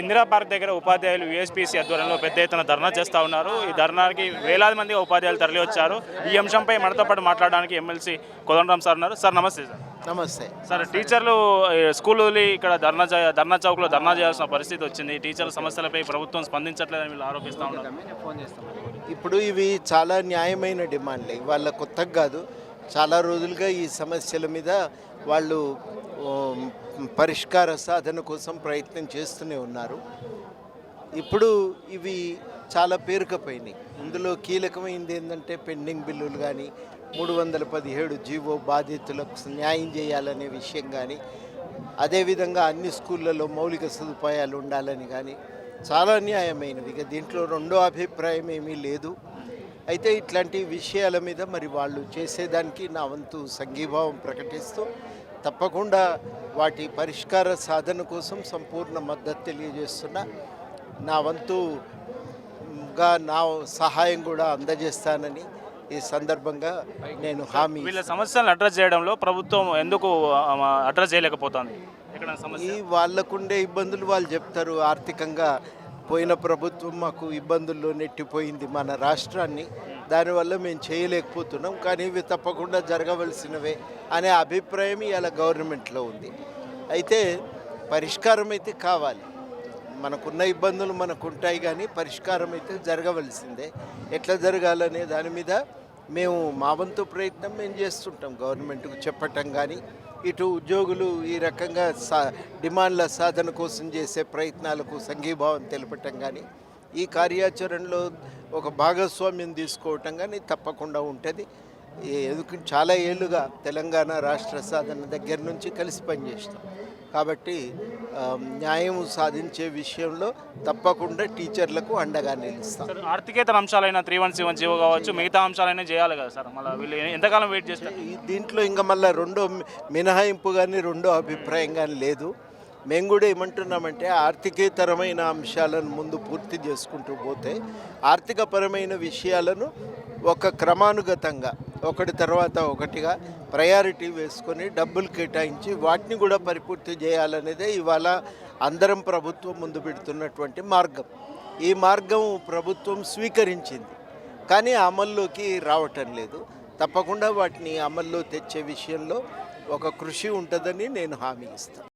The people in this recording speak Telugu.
ఇందిరా పార్క్ దగ్గర ఉపాధ్యాయులు యూఎస్పీసీ ఆధ్వర్యంలో పెద్ద ఎత్తున ధర్నా చేస్తూ ఉన్నారు. ఈ ధర్నాకి వేలాది మంది ఉపాధ్యాయులు తరలి వచ్చారు. ఈ అంశంపై మనతో పాటు మాట్లాడడానికి ఎమ్మెల్సీ కోదండరాం సార్ ఉన్నారు. సార్ నమస్తే. సార్ నమస్తే. సార్ టీచర్లు స్కూల్ వదిలి ఇక్కడ ధర్నా చౌక్లో ధర్నా చేయాల్సిన పరిస్థితి వచ్చింది. టీచర్ల సమస్యలపై ప్రభుత్వం స్పందించట్లేదని వీళ్ళు ఆరోపిస్తూ ఉన్నారు. ఇప్పుడు ఇవి చాలా న్యాయమైన డిమాండ్లే, వాళ్ళ కొత్తగా కాదు. చాలా రోజులుగా ఈ సమస్యల మీద వాళ్ళు పరిష్కార సాధన కోసం ప్రయత్నం చేస్తూనే ఉన్నారు. ఇప్పుడు ఇవి చాలా పేరుకపోయినాయి. ఇందులో కీలకమైనది ఏంటంటే పెండింగ్ బిల్లులు కానీ 317 జీవో బాధితులకు న్యాయం చేయాలనే విషయం కానీ, అదేవిధంగా అన్ని స్కూళ్ళలో మౌలిక సదుపాయాలు ఉండాలని కానీ చాలా న్యాయమైనవి. ఇక దీంట్లో రెండో అభిప్రాయం ఏమీ లేదు. అయితే ఇట్లాంటి విషయాల మీద మరి వాళ్ళు చేసేదానికి నా వంతు సంఘీభావం ప్రకటిస్తూ తప్పకుండా వాటి పరిష్కార సాధన కోసం సంపూర్ణ మద్దతు తెలియజేస్తున్నా. నా వంతుగా నా సహాయం కూడా అందజేస్తానని ఈ సందర్భంగా నేను హామీ. వీళ్ళ సమస్యలను అడ్రస్ చేయడంలో ప్రభుత్వం ఎందుకు అడ్రస్ చేయలేకపోతుంది? ఈ వాళ్ళకుండే ఇబ్బందులు వాళ్ళు చెప్తారు. ఆర్థికంగా పోయిన ప్రభుత్వం మాకు ఇబ్బందుల్లో నెట్టిపోయింది మన రాష్ట్రాన్ని, దానివల్ల మేము చేయలేకపోతున్నాం, కానీ ఇవి తప్పకుండా జరగవలసినవే అనే అభిప్రాయం ఇవాళ గవర్నమెంట్లో ఉంది. అయితే పరిష్కారం అయితే కావాలి. మనకున్న ఇబ్బందులు మనకు ఉంటాయి, కానీ పరిష్కారం అయితే జరగవలసిందే. ఎట్లా జరగాలనే దాని మీద మేము మా వంతు ప్రయత్నం మేము చేస్తుంటాం. గవర్నమెంట్కు చెప్పటం కానీ, ఇటు ఉద్యోగులు ఈ రకంగా డిమాండ్ల సాధన కోసం చేసే ప్రయత్నాలకు సంఘీభావం తెలపటం కానీ, ఈ కార్యాచరణలో ఒక భాగస్వామ్యం తీసుకోవటం కానీ తప్పకుండా ఉంటుంది. ఎందుకంటే చాలా ఏళ్ళుగా తెలంగాణ రాష్ట్ర సాధన దగ్గర నుంచి కలిసి పనిచేస్తాం కాబట్టి న్యాయం సాధించే విషయంలో తప్పకుండా టీచర్లకు అండగా నిలుస్తాం. ఆర్థికేతర అంశాలైన 317 జీవో కావచ్చు, మిగతా అంశాలైనా చేయాలి కదా సార్. మళ్ళీ వీళ్ళు ఎంతకాలం వెయిట్ చేస్తారు? దీంట్లో ఇంకా మళ్ళీ రెండో మినహాయింపు కానీ రెండో అభిప్రాయం కానీ లేదు. మేము కూడా ఏమంటున్నామంటే ఆర్థికేతరమైన అంశాలను ముందు పూర్తి చేసుకుంటూ పోతే ఆర్థికపరమైన విషయాలను ఒక క్రమానుగతంగా ఒకటి తర్వాత ఒకటిగా ప్రయారిటీ వేసుకొని డబ్బులు కేటాయించి వాటిని కూడా పరిపూర్తి చేయాలనేదే ఇవాళ అందరం ప్రభుత్వం ముందు పెడుతున్నటువంటి మార్గం. ఈ మార్గం ప్రభుత్వం స్వీకరించింది, కానీ అమల్లోకి రావటం లేదు. తప్పకుండా వాటిని అమల్లో తెచ్చే విషయంలో ఒక కృషి ఉంటుందని నేను హామీ ఇస్తాను.